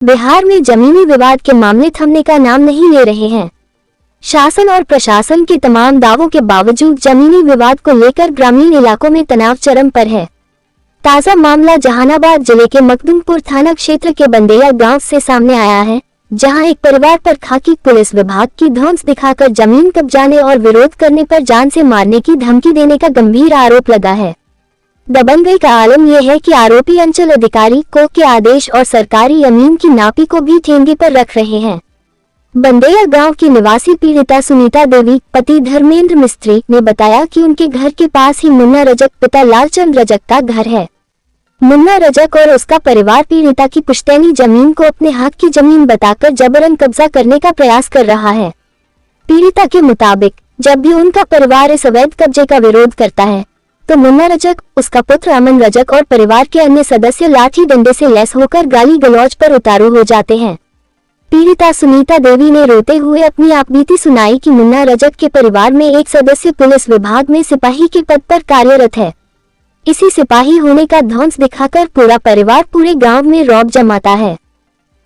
बिहार में जमीनी विवाद के मामले थमने का नाम नहीं ले रहे हैं। शासन और प्रशासन के तमाम दावों के बावजूद जमीनी विवाद को लेकर ग्रामीण इलाकों में तनाव चरम पर है। ताजा मामला जहानाबाद जिले के मखदूमपुर थाना क्षेत्र के बंदेया गांव से सामने आया है, जहां एक परिवार पर खाकी पुलिस विभाग की धौंस दिखाकर जमीन कब्जाने और विरोध करने पर जान से मारने की धमकी देने का गंभीर आरोप लगा है। दबंगई का आलम यह है कि आरोपी अंचल अधिकारी को के आदेश और सरकारी अमीन की नापी को भी ठेंगे पर रख रहे हैं। बंदेया गांव की निवासी पीड़िता सुनीता देवी पति धर्मेंद्र मिस्त्री ने बताया कि उनके घर के पास ही मुन्ना रजक पिता लालचंद रजक का घर है। मुन्ना रजक और उसका परिवार पीड़िता की पुश्तैनी जमीन को अपने हक की जमीन बताकर जबरन कब्जा करने का प्रयास कर रहा है। पीड़िता के मुताबिक जब भी उनका परिवार इस अवैध कब्जे का विरोध करता है तो मुन्ना रजक, उसका पुत्र अमन रजक और परिवार के अन्य सदस्य लाठी डंडे से लैस होकर गाली गलौज पर उतारू हो जाते हैं। पीड़िता सुनीता देवी ने रोते हुए अपनी आपबीती सुनाई कि मुन्ना रजक के परिवार में एक सदस्य पुलिस विभाग में सिपाही के पद पर कार्यरत है। इसी सिपाही होने का धौंस दिखाकर पूरा परिवार पूरे गांव में रौब जमाता है।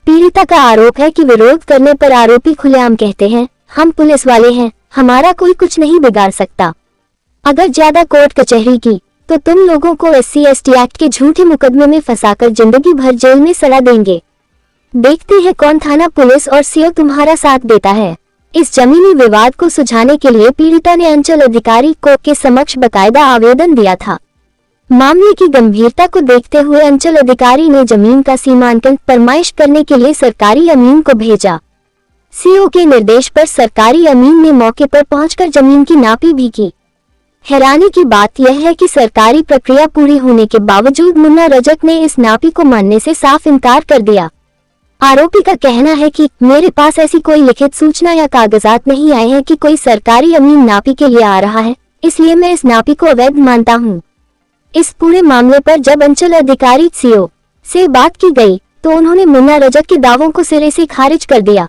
पीड़िता का आरोप है कि विरोध करने पर आरोपी खुलेआम कहते हैं, हम पुलिस वाले हैं, हमारा कोई कुछ नहीं बिगाड़ सकता। अगर ज्यादा कोर्ट कचहरी की तो तुम लोगों को SC/ST एक्ट के झूठे मुकदमे में फंसाकर जिंदगी भर जेल में सड़ा देंगे। देखते हैं कौन थाना पुलिस और CO तुम्हारा साथ देता है। इस जमीनी विवाद को सुलझाने के लिए पीड़िता ने अंचल अधिकारी को के समक्ष बकायदा आवेदन दिया था। मामले की गंभीरता को देखते हुए अंचल अधिकारी ने जमीन का सीमांकन फरमाइश करने के लिए सरकारी अमीन को भेजा। CO के निर्देश पर सरकारी अमीन ने मौके पर पहुंचकर जमीन की नापी भी की। हैरानी की बात यह है कि सरकारी प्रक्रिया पूरी होने के बावजूद मुन्ना रजक ने इस नापी को मानने से साफ इनकार कर दिया। आरोपी का कहना है कि मेरे पास ऐसी कोई लिखित सूचना या कागजात नहीं आए हैं कि कोई सरकारी अमीन नापी के लिए आ रहा है, इसलिए मैं इस नापी को अवैध मानता हूं। इस पूरे मामले पर जब अंचल अधिकारी CO से बात की गई तो उन्होंने मुन्ना रजक के दावों को सिरे से खारिज कर दिया।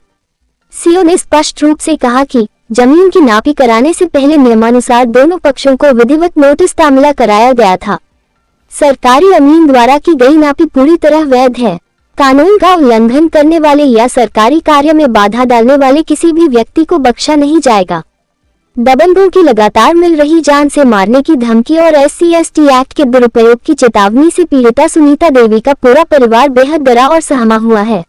CO ने स्पष्ट रूप से कहा कि जमीन की नापी कराने से पहले नियमानुसार दोनों पक्षों को विधिवत नोटिस तामिला कराया गया था। सरकारी अमीन द्वारा की गई नापी पूरी तरह वैध है। कानून का उल्लंघन करने वाले या सरकारी कार्य में बाधा डालने वाले किसी भी व्यक्ति को बख्शा नहीं जाएगा। दबंगों की लगातार मिल रही जान से मारने की धमकी और SC/ST एक्ट के दुरुपयोग की चेतावनी से पीड़िता सुनीता देवी का पूरा परिवार बेहद डरा और सहमा हुआ है।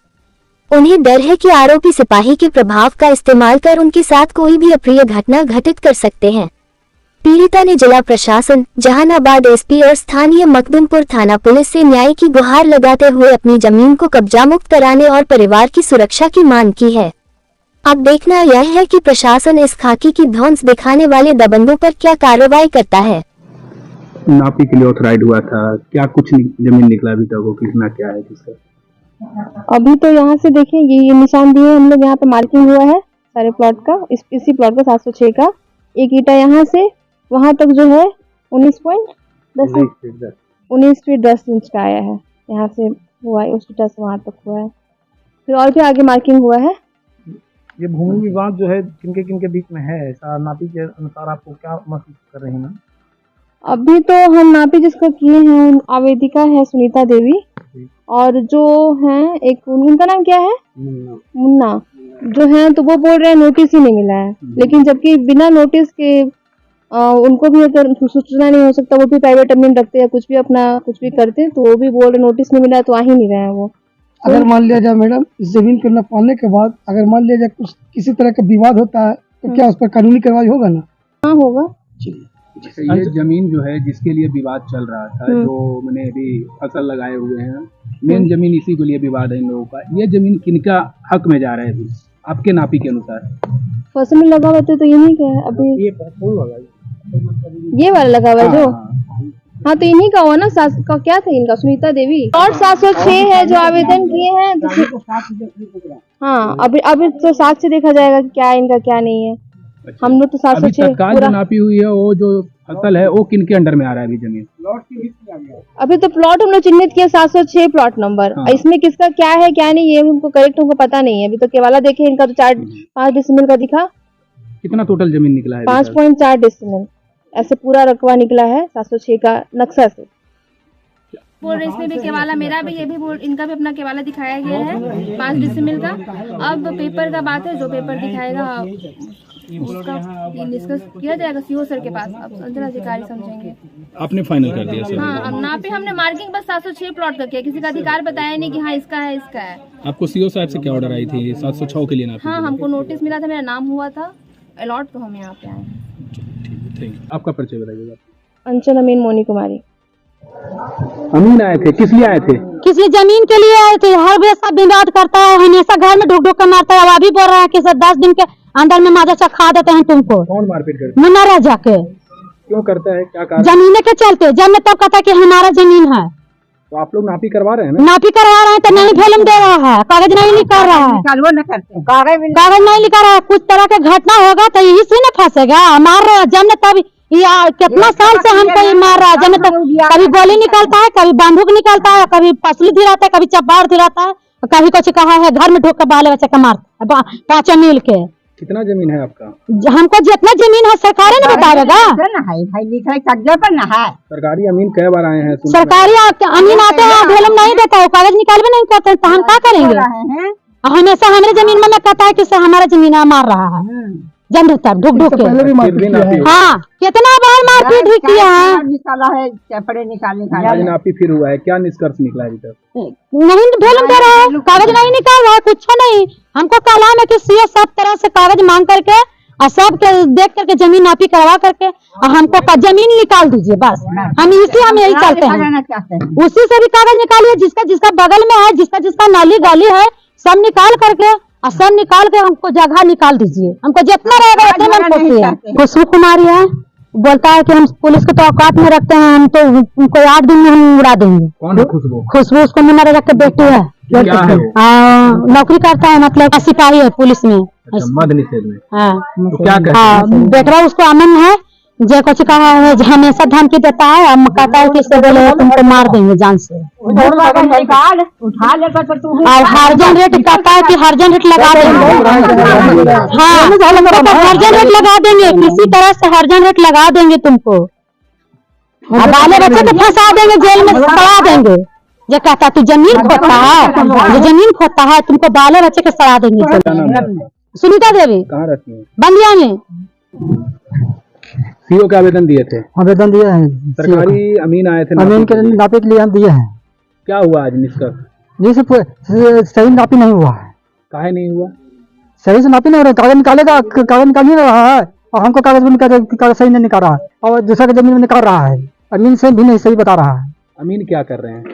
उन्हें डर है कि आरोपी सिपाही के प्रभाव का इस्तेमाल कर उनके साथ कोई भी अप्रिय घटना घटित कर सकते हैं। पीड़िता ने जिला प्रशासन, जहानाबाद SP और स्थानीय मखदूमपुर थाना पुलिस से न्याय की गुहार लगाते हुए अपनी जमीन को कब्जा मुक्त कराने और परिवार की सुरक्षा की मांग की है। अब देखना यह है कि प्रशासन इस खाकी की धौंस दिखाने वाले दबंगों पर क्या कार्रवाई करता है। नापी के लिए ऑथराइज हुआ था, क्या कुछ जमीन निकला अभी तक, वो कितना क्या है किसका? अभी तो यहाँ से देखिए ये निशान दिए हम लोग, यहाँ पे मार्किंग हुआ है सारे प्लॉट का। इसी प्लॉट का 706 का एक ईटा यहाँ से वहां तक जो है 19 फीट 10 इंच का आया है। यहाँ से हुआ है, उस ईटा से वहां तक हुआ है, फिर और भी आगे मार्किंग हुआ है। ये भूमि विवाद जो है किनके बीच में है, ऐसा नापी के अनुसार आपको क्या महसूस कर रहे हैं? अभी तो हम नापी जिसका किए हैं आवेदिका है सुनीता देवी, और जो है एक उनका नाम क्या है मुन्ना जो है, तो वो बोल रहे हैं नोटिस ही नहीं मिला है। लेकिन जबकि बिना नोटिस के उनको भी अगर सूचना नहीं हो सकता, वो भी प्राइवेट अमीन रखते हैं, कुछ भी अपना कुछ भी करते हैं, तो वो भी बोल रहे नोटिस नहीं मिला, तो आ ही नहीं रहे हैं वो। अगर मान लिया जाए मैडम, इस जमीन को पाने के बाद अगर मान लिया जाए कुछ किसी तरह का विवाद होता है तो क्या उस पर कानूनी कार्रवाई होगा ना? हाँ होगा। ये जमीन जो है जिसके लिए विवाद चल रहा था, जो मैंने अभी फसल लगाए हुए हैं, मेन जमीन इसी के लिए विवाद है इन लोगों का। ये जमीन किनका हक में जा रहा है अभी आपके नापी के अनुसार? फसल में लगा हुआ तो यही का है अभी, ये वाला लगा हुआ है जो, हाँ तो इन्हीं का हुआ ना। का क्या था इनका, सुनीता देवी। और 706 है जो आवेदन किए हैं तो हाँ अभी तो 7 से देखा जाएगा कि क्या इनका क्या नहीं है। अच्छा। हम लोग तो 706 पूरा नापी हुई है, वो जो फसल है वो किनके अंडर में आ रहा है अभी जमीन? अभी तो प्लॉट हम लोग चिन्हित किया 706 प्लॉट नंबर। हाँ। इसमें किसका क्या है क्या नहीं ये हमको करेक्ट हमको पता नहीं है। अभी तो केवाला देखे इनका तो 5 डिसमिल का दिखा। कितना टोटल जमीन निकला है? 5.4 डिसमिल ऐसे पूरा रकबा निकला है 706 का नक्शा से। बोल रहे इसमें भी केवाला मेरा भी, ये भी बोल, इनका भी अपना केवाला दिखाया गया है 5 डिसमिल का। अब पेपर का बात है, जो पेपर दिखाएगा उसका डिस्कस किया जाएगा सीओ सर के पास, अब अंदराधिकारी समझेंगे। आपने फाइनल कर दिया सर? हाँ, अब नापे हमने मार्किंग बस 706 प्लॉट का किया, किसी का अधिकार बताया नहीं कि हाँ इसका है इसका है। आपको सीओ साहब से क्या ऑर्डर आई थी 706 के लिए नापी? हाँ, हमको नोटिस मिला था, मेरा नाम हुआ था अलॉट, तो हम यहाँ पे आए। ठीक, आपका परिचय बताइएगा। अंचल अमीन मोनी कुमारी। अमीन आए थे, किस लिए आए थे? किसी जमीन के लिए आए थे। हर हमेशा विवाद करता है, हमेशा घर में ढुक ढुक कर मारता है। अब अभी बोल रहा है कि सर 10 दिन के अंदर में माजा चखा देते हैं तुमको। कौन मारपीट करता मुन्ना राजा के। क्यों करता है, क्या कारण? जमीन के चलते, जब मैं तब कहता है कि हमारा जमीन है। तो आप लोग नापी करवा रहे हैं ना? नापी करवा रहे हैं तो नहीं भेलम दे रहा है, कागज नहीं निकाल रहा है, कागज नहीं निकाल रहा है। कुछ तरह का घटना होगा तो यही से न फंसेगा। मार रहा है जब तब, कितना साल से हमको ये मार रहा है। जब तक कभी गोली निकालता है, कभी बंदूक निकालता है, कभी पसली धिराता है, कभी चपार धिराता है, कभी कुछ कहा है घर में ढोक कर बाल बच्चा का मारता है 5 मिल के। कितना जमीन है आपका? हमको जितना जमीन है सरकार ने बताएगा। सरकारी अमीन कई बार आए हैं? सरकारी अमीन आते हैं, भेलम नहीं देता है, कागज निकालवे नहीं करते हैं, तो हम क्या करेंगे? हमेशा हमारे जमीन में कहता है कि हमारा जमीन मार रहा है जब तक ढुक ढुक के। हाँ, कितना बार मारपीट भी किया है। निकाला है, चपड़े निकालने आज नापी फिर हुआ है, क्या निष्कर्ष निकला अभी तक? नहीं भेलम दे रहा है, कागज नहीं निकाल रहा है, कुछ नहीं। हमको कहा है कि सीए सब तरह से कागज मांग करके और सब के देख करके जमीन नापी करवा करके और हमको जमीन निकाल दीजिए बस। हम यही चलते हैं, उसी से भी कागज निकालिए, जिसका जिसका बगल में है, जिसका जिसका नाली गाली है, सब निकाल करके और सब निकाल के हमको जगह निकाल दीजिए। हमको जितना रहेगा उतने में खुशी है। खुशबू कुमारी है, बोलता है कि हम पुलिस को तो औकात में रखते हैं, हम तो उनको 8 दिन में हम उड़ा देंगे। कौन है खुशबू? खुशबू उसको मुन्ना राजा के बेटी है, नौकरी करता है, मतलब सिपाही है पुलिस में। मद निषेध में? हाँ, तो क्या कहते हैं? बेटा उसको अमन है, जो कुछ कहा है, हमेशा धमकी देता है, हम कहता है कि इससे बोले तुमको मार देंगे जान से। उठा लेकर तो तू और हर्जन रेट कहता है कि हर्जन रेट लगा देंगे। हाँ, हर्जन रेट लगा देंगे, किसी तरह से हर्जन रेट लगा देंगे तुमको। और बाले बच्चे को फंसा देंगे, जेल में सड़ा देंगे। जो कहता तू जमीन खोदता है, जो जमीन खोदता है, तुमको बाले बच्चे के सड़ा देंगे। सुनीता देवी। कहाँ रहती है? बंदिया में। सीओ का आवेदन दिए थे? आवेदन दिए हैं, सरकारी अमीन आए थे, अमीन के नापे के लिए हम दिए हैं। क्या हुआ आज निष्कर्ष? जी सही नापी नहीं हुआ है। काहे नहीं हुआ? सही से नापी नहीं हो रहा, कागज निकालेगा, कागज निकाल नहीं रहा है और हमको कागज में कागज सही नहीं निकाल रहा है और दूसरा की जमीन में निकाल रहा है। अमीन से भी नहीं सही बता रहा है। अमीन क्या कर रहे हैं?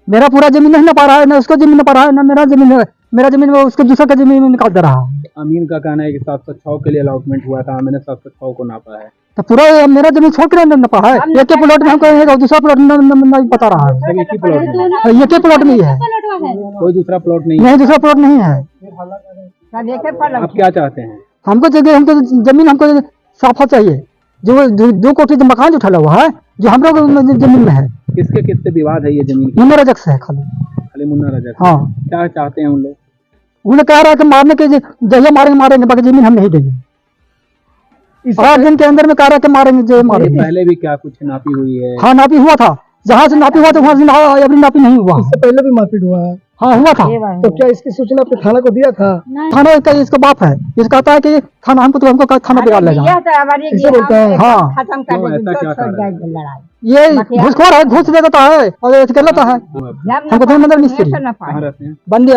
मेरा पूरा जमीन नहीं ना पा रहा है, ना उसको जमीन ना पा रहा है, ना मेरा जमीन है। मेरा जमीन में उसको दूसरा का जमीन में निकाल दे रहा है। अमीन का कहना है कि 706 के लिए अलॉटमेंट हुआ था, मैंने 706 को नापा है। तो पूरा मेरा जमीन छोड़ कर ना पा है, एक ही प्लॉट में हमको रहेगा, दूसरा प्लॉट नहीं बता रहा है। सब एक ही प्लॉट में? एक ही प्लॉट में ही है, कोई दूसरा प्लॉट नहीं? नहीं, दूसरा प्लॉट नहीं है। आप क्या चाहते हैं? हमको हमको जमीन हमको साफा चाहिए। जो 2 कोठी मकान जो ठहरा हुआ है, जो हम लोग जमीन में है। किसके किससे विवाद है ये जमीन? मुन्ना रजक से है खाली। खाली मुन्ना रजक? हाँ। क्या चाहते हैं उन लोग? उन्हें कह रहा है कि मारने के जगह मारेंगे, बाकी जमीन हम नहीं देंगे। 8 दिन के अंदर में कह रहा है कि मारेंगे, जो मारेंगे। पहले भी क्या कुछ नापी हुई है? हाँ, नापी हुआ था, जहाँ से नापी हुआ था वहाँ से अभी नापी नहीं हुआ। इससे पहले भी मारपीट हुआ है? हाँ, हुआ था। तो क्या इसकी सूचना आपने थाना को दिया था? थाना का इसका बाप है, ये कहता है कि थाना हमको थाना बिगाड़ लेगा। हाँ, खत्म कर ये घूसखोर है, घूस दे देता है और कर लेता है। हमको तो मतलब मिस्त्री कहाँ रहते हैं? बंदे